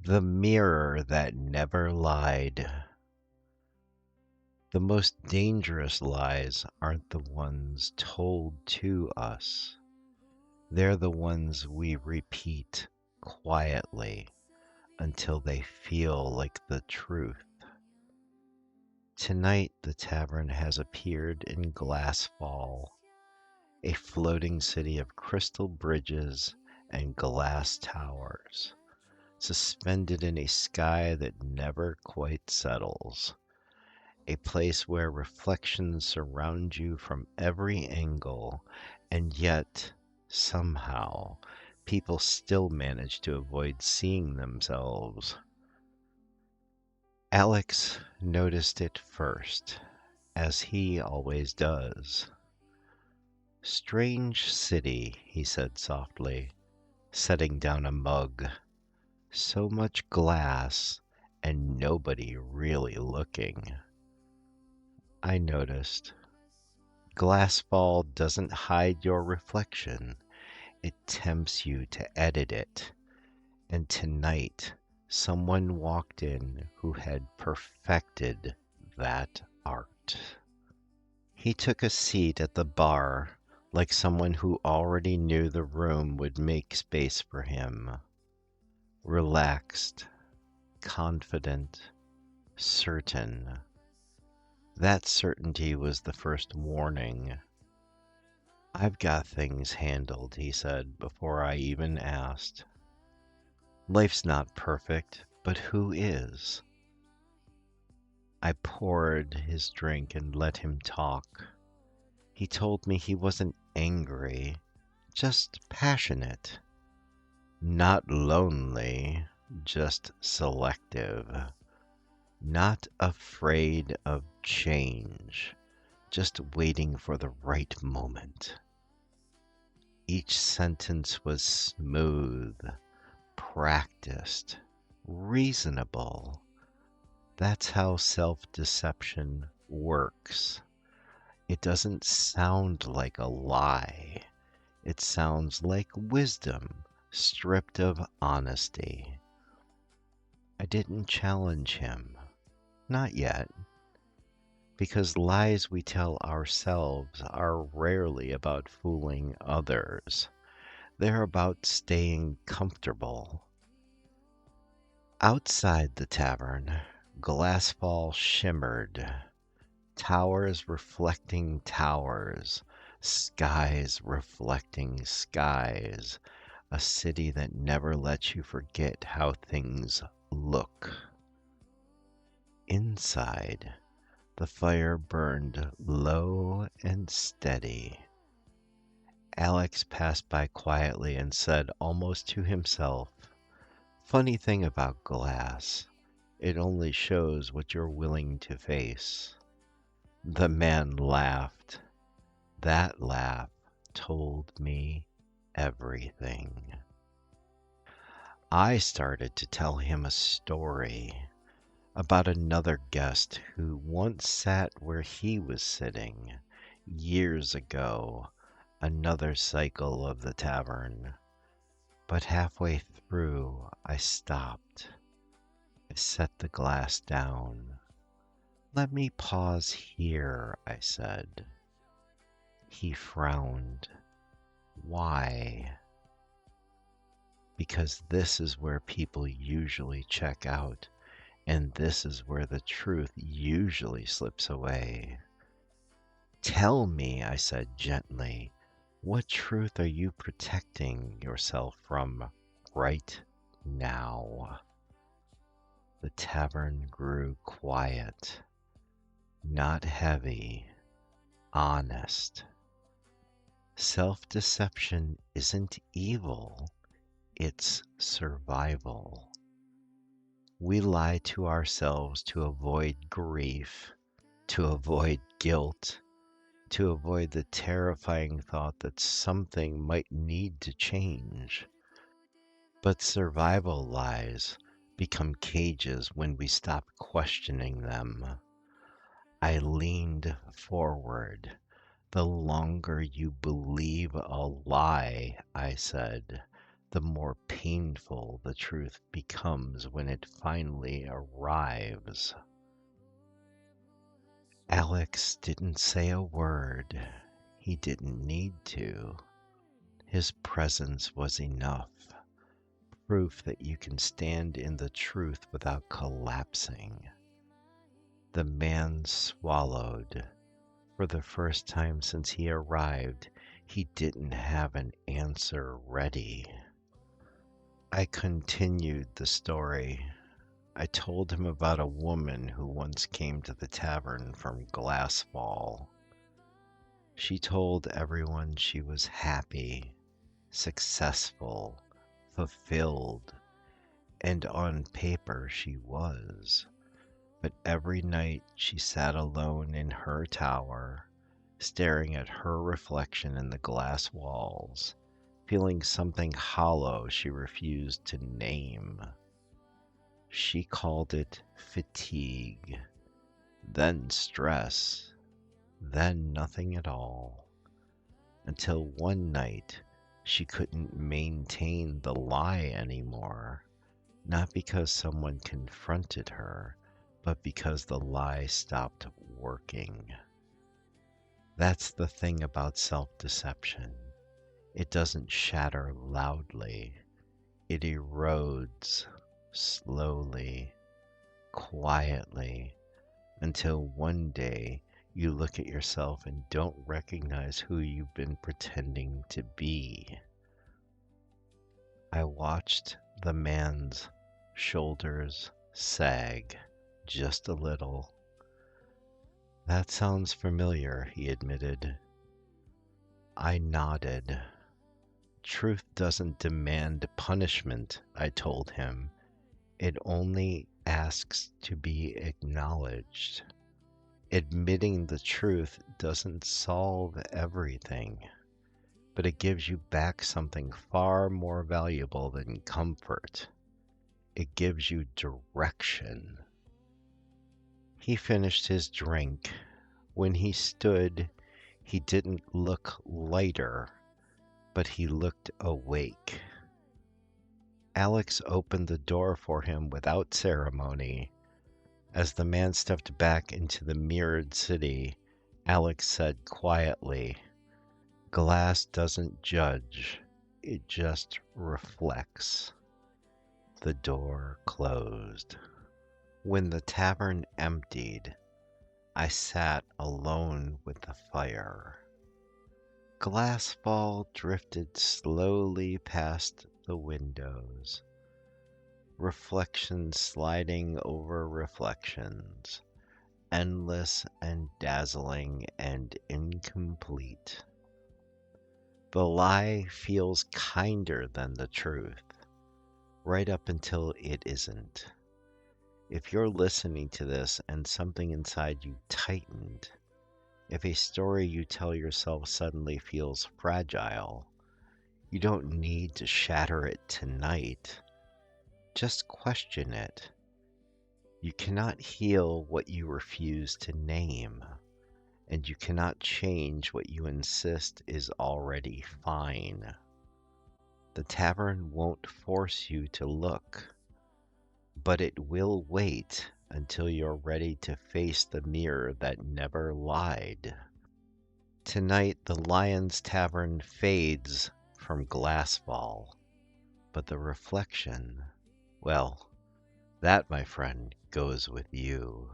The mirror that never lied. The most dangerous lies aren't the ones told to us. They're the ones we repeat quietly until they feel like the truth. Tonight, the tavern has appeared in Glassfall, a floating city of crystal bridges and glass towers, suspended in a sky that never quite settles. A place where reflections surround you from every angle, and yet, somehow, people still manage to avoid seeing themselves. Alex noticed it first, as he always does. "Strange city," he said softly, setting down a mug. "So much glass, and nobody really looking." I noticed. Glassfall doesn't hide your reflection. It tempts you to edit it. And tonight, someone walked in who had perfected that art. He took a seat at the bar, like someone who already knew the room would make space for him. Relaxed, confident, certain. That certainty was the first warning. "I've got things handled," he said before I even asked. "Life's not perfect, but who is?" I poured his drink and let him talk. He told me he wasn't angry, just passionate. Not lonely, just selective. Not afraid of change, just waiting for the right moment. Each sentence was smooth, practiced, reasonable. That's how self-deception works. It doesn't sound like a lie. It sounds like wisdom stripped of honesty. I didn't challenge him. Not yet. Because lies we tell ourselves are rarely about fooling others. They're about staying comfortable. Outside the tavern, Glassfall shimmered, towers reflecting towers, skies reflecting skies, a city that never lets you forget how things look. Inside, the fire burned low and steady. Alex passed by quietly and said almost to himself, "Funny thing about glass, it only shows what you're willing to face." The man laughed. That laugh told me everything. I started to tell him a story about another guest who once sat where he was sitting years ago, another cycle of the tavern. But halfway through, I stopped. I set the glass down. "Let me pause here," I said. He frowned. "Why?" "Because this is where people usually check out, and this is where the truth usually slips away." "Tell me," I said gently, "what truth are you protecting yourself from right now?" The tavern grew quiet, not heavy, honest. Self-deception isn't evil, it's survival. We lie to ourselves to avoid grief, to avoid guilt, to avoid the terrifying thought that something might need to change. But survival lies become cages when we stop questioning them. I leaned forward. "The longer you believe a lie," I said, the more painful the truth becomes when it finally arrives. Alex didn't say a word. He didn't need to. His presence was enough. Proof that you can stand in the truth without collapsing. The man swallowed. For the first time since he arrived, he didn't have an answer ready. I continued the story. I told him about a woman who once came to the tavern from Glassfall. She told everyone she was happy, successful, fulfilled, and on paper she was. But every night she sat alone in her tower, staring at her reflection in the glass walls, feeling something hollow she refused to name. She called it fatigue, then stress, then nothing at all, until one night she couldn't maintain the lie anymore, not because someone confronted her, but because the lie stopped working. That's the thing about self-deception. It doesn't shatter loudly. It erodes slowly, quietly, until one day you look at yourself and don't recognize who you've been pretending to be. I watched the man's shoulders sag just a little. That sounds familiar, he admitted. I nodded. Truth doesn't demand punishment, I told him. It only asks to be acknowledged. Admitting the truth doesn't solve everything, but it gives you back something far more valuable than comfort. It gives you direction. He finished his drink. When he stood, he didn't look lighter, but he looked awake. Alex opened the door for him without ceremony. As the man stepped back into the mirrored city, Alex said quietly, "Glass doesn't judge, it just reflects." The door closed. When the tavern emptied, I sat alone with the fire. Glassfall drifted slowly past the windows, reflections sliding over reflections, endless and dazzling and incomplete. The lie feels kinder than the truth, right up until it isn't. If you're listening to this and something inside you tightened, if a story you tell yourself suddenly feels fragile, you don't need to shatter it tonight. Just question it. You cannot heal what you refuse to name, and you cannot change what you insist is already fine. The tavern won't force you to look, but it will wait until you're ready to face the mirror that never lied. Tonight, the Lion's Tavern fades from Glassfall, but the reflection, well, that, my friend, goes with you.